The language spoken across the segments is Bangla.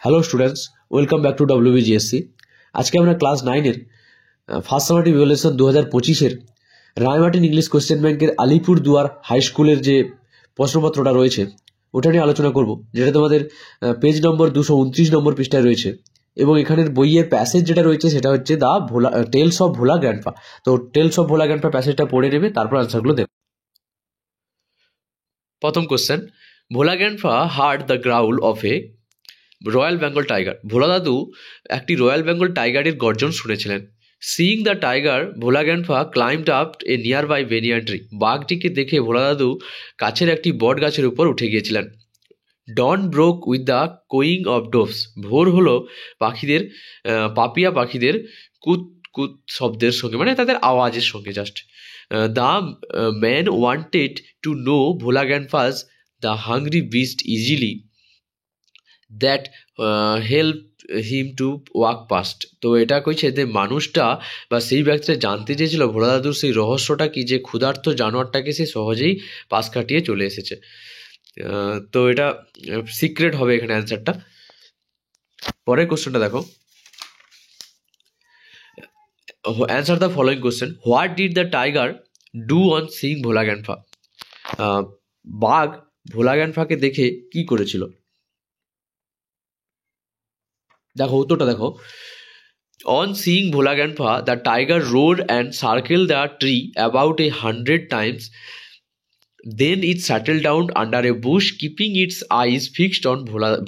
Hello students, welcome back to WBGSC। আজকে আমরা ক্লাস 9-এর ফার্স্ট সামারিটিভ ইভ্যালুয়েশন 2025-এর রায়মার্টিন ইংলিশ কোয়েশ্চেন ব্যাংকের আলিপুরদুয়ার হাই স্কুলের যে প্রশ্নপত্রটা রয়েছে ওটা নিয়ে আলোচনা করব, যেটা তোমাদের পেজ নম্বর 229 নম্বর পৃষ্ঠায় রয়েছে। এবং এখানের বইয়ের প্যাসেজ যেটা রয়েছে সেটা হচ্ছে টেলস অফ ভোলা গ্র্যান্ডপা। তো টেলস অফ ভোলা গ্র্যান্ডপা প্যাসেজটা পড়ে নেবে, তারপর আনসারগুলো দেবে। প্রথম question, Bhola grandpa heard the growl of a royal Bengal tiger. Bhola দাদু একটি রয়্যাল বেঙ্গল টাইগারের গর্জন শুনেছিলেন। Seeing the tiger, Bhola grandpa climbed up a nearby banyan tree. বাঘটিকে দেখে ভোলা দাদু কাছের একটি বট গাছের উপর উঠে গিয়েছিলেন। ডন ব্রোক উইথ দ্য কোয়িং অফ ডোভস। ভোর হলো পাপিয়া পাখিদের কুত কুত শব্দের সঙ্গে, মানে তাদের আওয়াজের সঙ্গে। Just the man wanted to know Bhola grandpa's the hungry beast easily that help him to walk past. তো এটা কইছে যে মানুষটা বা সেই ব্যক্তিটা জানতে চেয়েছিল ভোলা দাদুর সেই রহস্যটা কি, যে ক্ষুধার্ত জানোয়ারটাকে সে সহজেই পাশ কাটিয়ে চলে এসেছে। তো এটা সিক্রেট হবে এখানে অ্যান্সারটা। পরের কোশ্চেনটা দেখো, answer the following question. What did the tiger do on seeing Bhola grandpa? বাঘ ভোলা গ্র্যান্ডপাকে দেখে কি করেছিল? দেখো উত্তরটা দেখো। On seeing Bhola Grandpa, the tiger roared and circled the tree about 100 times. Then it settled down under a bush, keeping its eyes fixed on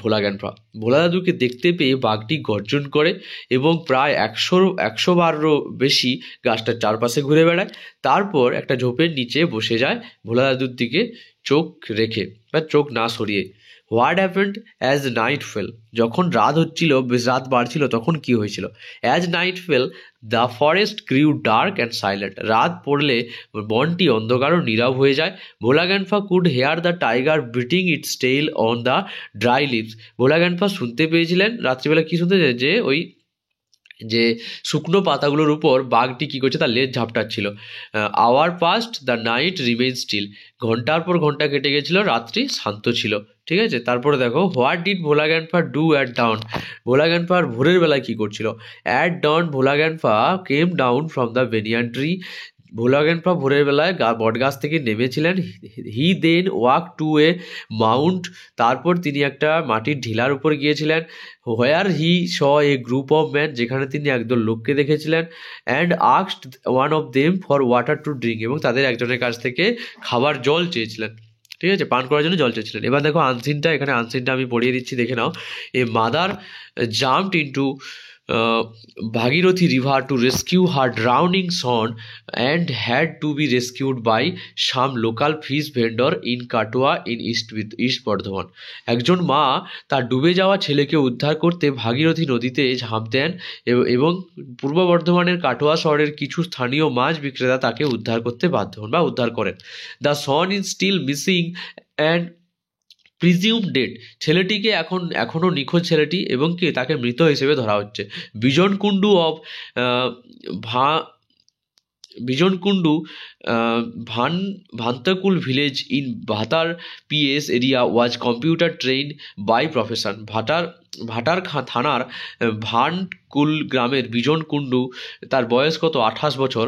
Bhola Grandpa. ভোলা দাদুকে দেখতে পেয়ে বাঘটি গর্জন করে এবং প্রায় 100 বারও বেশি গাছটার চারপাশে ঘুরে বেড়ায়। তারপর একটা ঝোপের নিচে বসে যায় ভোলা দাদুর দিকে চোখ রেখে বা চোখ না সরিয়ে। What happened as night fell? যখন রাত বাড়ছিল তখন কি হয়েছিল? As night fell the forest grew dark and silent. রাত পড়লে বনটি অন্ধকার ও নীরব হয়ে যায়। Bhola grandpa could hear the tiger beating its tail on the dry leaves. Bhola grandpa শুনতে পেয়েছিলেন রাত্রিবেলা কি শুনতে, যে শুকনো পাতাগুলোর উপর বাঘটি কী করছে, তার লেজ ঝাপটাচ্ছিল। Hour past the night remain still. ঘন্টার পর ঘন্টা কেটে গেছিল, রাত্রি শান্ত ছিল। ঠিক আছে, তারপরে দেখো, what did Bhola grandpa do at dawn? Bhola grandpa ভোরের বেলায় কী করছিল? At dawn Bhola grandpa came down from the banyan tree. Bhola grandpa ভোরের বেলায় বটগাছ থেকে নেমেছিলেন। হি দেন ওয়াক টু এ মাউন্ট। তারপর তিনি একটা মাটির ঢিলার উপর গিয়েছিলেন। হোয়ার হি স এ গ্রুপ অফ ম্যান, যেখানে তিনি একদল লোককে দেখেছিলেন। And asked one of them for water to drink, এবং তাদের একজনের কাছ থেকে খাবার জল চেয়েছিলেন। ঠিক আছে, পান করার জন্য জল চেয়েছিলেন। এবার দেখো আনসিনটা, এখানে আনসিনটা আমি পড়িয়ে দিচ্ছি, দেখে নাও। A mother jumped into Bhagirathi river to rescue her drowning son and had to be rescued by some local fish vendor in Katua in East Bardhaman. একজন মা তার ডুবে যাওয়া ছেলেকে উদ্ধার করতে ভাগীরথী নদীতে ঝাঁপ দেন এবং পূর্ব বর্ধমানের কাটোয়া শহরের কিছু স্থানীয় মাছ বিক্রেতা তাকে উদ্ধার করতে বাধ্য হন বা উদ্ধার করেন। The son is still missing and presume dead. ছেলেটিকে এখনও নিখোঁজ ছেলেটি, এবং তাকে মৃত হিসেবে ধরা হচ্ছে। বিজনকুন্ডু ভান্তাকুল ভিলেজ ইন ভাটার PS area was computer train by profession. ভাটার থানার ভানকুল গ্রামের বিজন কুন্ডু, তার বয়স কত, 28 বছর,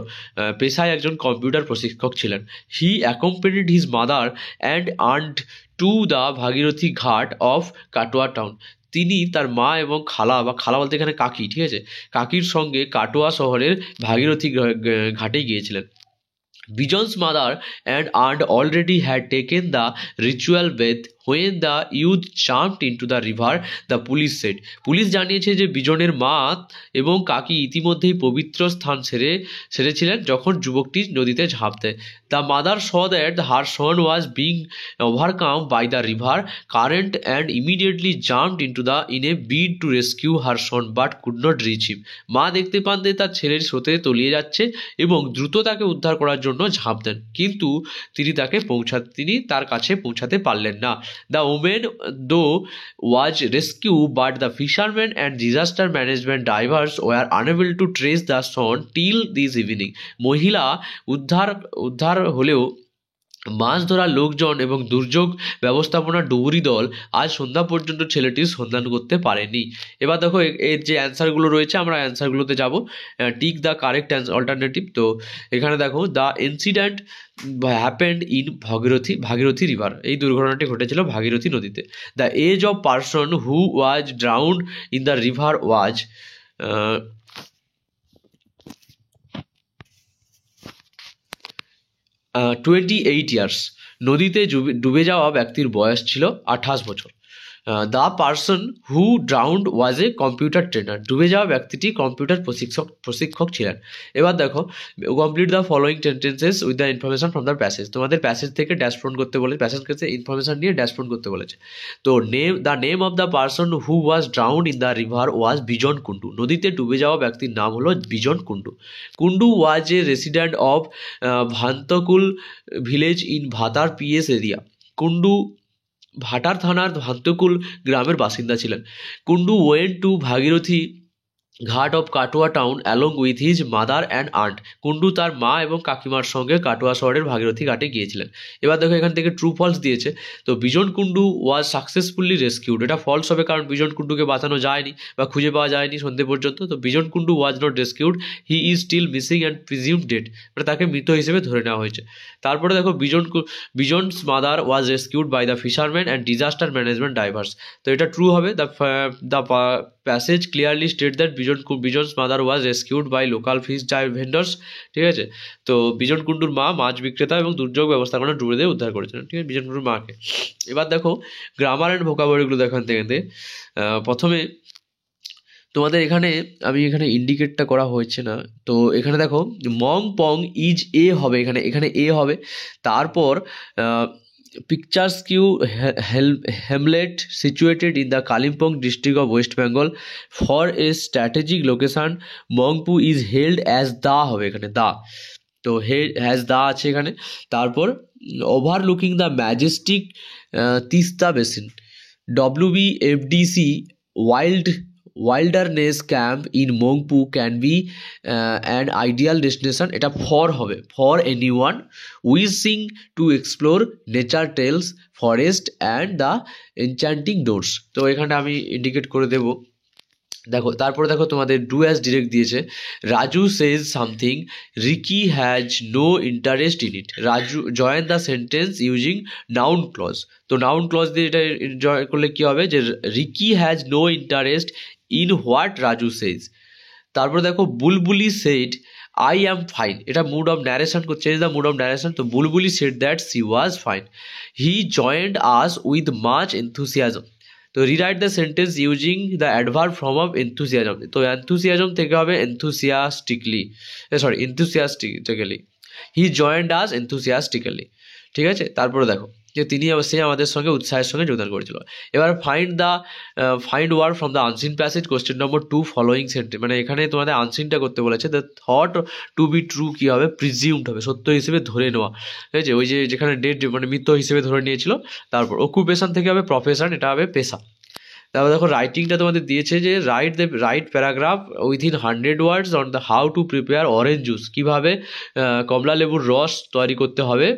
পেশায় একজন কম্পিউটার প্রশিক্ষক ছিলেন। He accompanied his mother and earned to the Bhagirathi ghat of Katwa town. তিনি তার মা এবং খালা বলতে এখানে কাকি, ঠিক আছে, কাকির সঙ্গে কাটোয়া শহরের ভাগীরথী ঘাটে গিয়েছিলেন। Bijon's mother and aunt already had taken the ritual bath when the youth jumped into the river, the police said. Police জানিয়েছে যে বিজনের মা এবং কাকি ইতিমধ্যেই পবিত্র স্থান সেরেছিলেন যখন যুবকটি নদীতে ঝাঁপ দেয়। The mother saw that her son was being overcome by the river current and immediately jumped in a bid to rescue her son but could not reach him. মা দেখতে পান যে তার ছেলের স্রোতে তলিয়ে যাচ্ছে এবং দ্রুত তাকে উদ্ধার করার জন্য ঝাঁপ দেন, কিন্তু তিনি তার কাছে পৌঁছাতে পারলেন না। The woman though was rescued, but the fishermen and disaster management divers were unable to trace the son till this evening. মহিলা উদ্ধার হলেও মাছ ধরার লোকজন এবং দুর্যোগ ব্যবস্থাপনার ডুবুরি দল আজ সন্ধ্যা পর্যন্ত ছেলেটির সন্ধান করতে পারেনি। এবার দেখো এর যে অ্যান্সারগুলো রয়েছে আমরা অ্যান্সারগুলোতে যাব। Tick the correct alternative. তো এখানে দেখো the incident happened in Bhagirathi river. এই দুর্ঘটনাটি ঘটেছিল ভাগীরথী নদীতে। The age of person who was drowned in the river was 28 years. নদীতে ডুবে যাওয়া ব্যক্তির বয়স ছিল 28 বছর। The person who drowned was a computer trainer. ডুবে যাওয়া ব্যক্তিটি কম্পিউটার প্রশিক্ষক ছিলেন। এবার দেখো complete the following sentences with the information from the passage. তোমাদের প্যাসেজ থেকে ড্যাশবোর্ড করতে বলে, প্যাসেজ থেকে ইনফরমেশন নিয়ে ড্যাশবোর্ড করতে বলেছে। তো the name of the person who was drowned in the river was Bijan Kundu. নদীতে ডুবে যাওয়া ব্যক্তির নাম হলো Bijan Kundu. Kundu was a resident of Bhantakul village in Bhatar PS area. Kundu Bhatar থানার ভান্তকুল গ্রামের বাসিন্দা ছিলেন। Kundu went to Bhagirathi ghat of Katwa town along with his mother and aunt. Kundu তার মা এবং কাকিমার সঙ্গে কাটোয়া শহরের ভাগীরথী ঘাটে গিয়েছিলেন। এবার দেখো এখান থেকে ট্রু ফলস দিয়েছে। তো বিজন কুন্ডু ওয়াজ সাকসেসফুলি রেস্কিউড। এটা ফলস হবে, কারণ বিজন কুন্ডুকে বাঁচানো যায়নি বা খুঁজে পাওয়া যায়নি সন্ধ্যে পর্যন্ত। তো Bijan Kundu was not rescued, he is still missing and presumed dead. মানে তাকে মৃত হিসেবে ধরে নেওয়া হয়েছে। তারপরে দেখো Bijan's mother was rescued by the fisherman and disaster management divers. তো এটা ট্রু হবে। The passage clearly state that Bijan's mother was rescued by local fish vendors. ঠিক আছে, তো বিজন কুন্ডুর মা মাছ বিক্রেতা এবং দুর্যোগ ব্যবস্থাপনা ডুবেদের উদ্ধার করেছিলেন। ঠিক আছে, বিজন কুন্ডুর মাকে। এবার দেখো গ্রামার অ্যান্ড ভোকাবুলারিগুলো দেখান থেকে প্রথমে তোমাদের এখানে আমি এখানে ইন্ডিকেটটা করা হয়েছে না। তো এখানে দেখো মং পং ইজ এ হবে, এখানে এ হবে। তারপর Picturesque hamlet situated in the Kalimpong district of West Bengal for a strategic location, Mongpu is hailed as the হবে এখানে দা। তো হ্যাজ দা আছে এখানে। তারপর ওভারলুকিং the Majestic Teesta basin, WBFDC wilderness camp in Mongpu can be an ideal destination. এটা ফর হবে, for anyone wishing to explore nature trails, forest and the enchanting doors. তো এখানে আমি ইন্ডিকেট করে দেব। দেখো তারপরে দেখো তোমাদের ডু অ্যাজ ডিরেক্ট দিয়েছে। Raju says something, Ricky has no interest in it. Raju join the sentence using noun clause. তো নাউন ক্লজ দিয়ে এটা জয়েন করলে কি হবে, যে Ricky has no interest in what Raju says. তারপরে দেখো Bulbuli said I am fine. এটা mood of narration, change the mood of narration. তো Bulbuli said that she was fine. He joined us with much enthusiasm. তো rewrite the sentence using the adverb form of enthusiasm. তো এনথুসিয়াজম থেকে হবে এনথুসিয়াস্টিকলি। হি জয়েন্ড আস এনথুসিয়াস্টিক্যালি। ঠিক আছে, তারপরে দেখো যে সে আমাদের সঙ্গে উৎসাহের সঙ্গে যোগদান করেছিল। এবার find word from the unseen passage, question number 2 following sentence. মানে এখানে তোমাদের আনসিনটা করতে বলেছে। The thought to be true কী হবে, প্রিজিউমড হবে, সত্য হিসেবে ধরে নেওয়া। ঠিক আছে, ওই যেখানে ডেড মানে মৃত হিসেবে ধরে নিয়েছিল। তারপর অকুপেশন থেকে হবে প্রফেশন, এটা হবে পেশা। তারপর দেখো রাইটিংটা তোমাদের দিয়েছে যে write paragraph within 100 words on the how to prepare orange juice. কীভাবে কমলা লেবুর রস তৈরি করতে হবে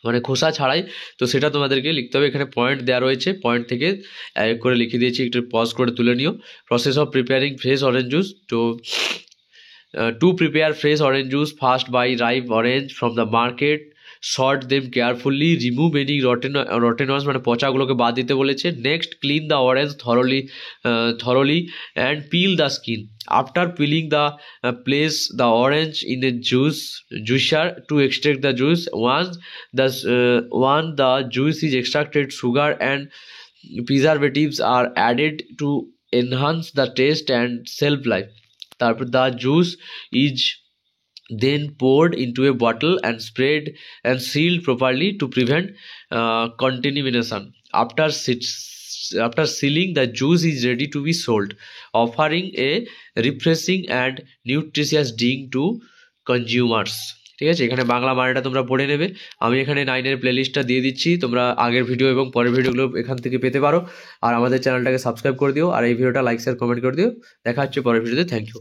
মানে খোসা ছাড়াই। তো সেটা তোমাদেরকে লিখতে হবে। এখানে পয়েন্ট দেওয়া রয়েছে, পয়েন্ট থেকে এক করে লিখে দিয়েছি, একটু পজ করে তুলে নিও। Process of preparing fresh orange juice. to prepare fresh orange juice, first buy ripe orange from the market, sort them carefully, remove any rotten ones মানে পচাগুলোকে বাদ দিতে বলেছে। Next clean the orange thoroughly and peel the skin. After peeling place the orange in a juicer to extract the juice. Once the juice is extracted, sugar and preservatives are added to enhance the taste and shelf life. তারপর the juice is then poured into a bottle and sprayed and sealed properly to prevent contamination. After sealing, the juice is ready to be sold, offering a refreshing and nutritious drink to consumers. ঠিক আছে, এখানে বাংলা মানেটা তোমরা পড়ে নেবে। আমি এখানে 9-এর প্লেলিস্টটা দিয়ে দিচ্ছি, তোমরা আগের ভিডিও এবং পরের ভিডিওগুলো এখান থেকে পেতে পারো। আর আমাদের চ্যানেলটাকে সাবস্ক্রাইব করে দিও, আর এই ভিডিওটা লাইক শেয়ার কমেন্ট করে দিও। দেখা হচ্ছে পরের ভিডিওতে। Thank you.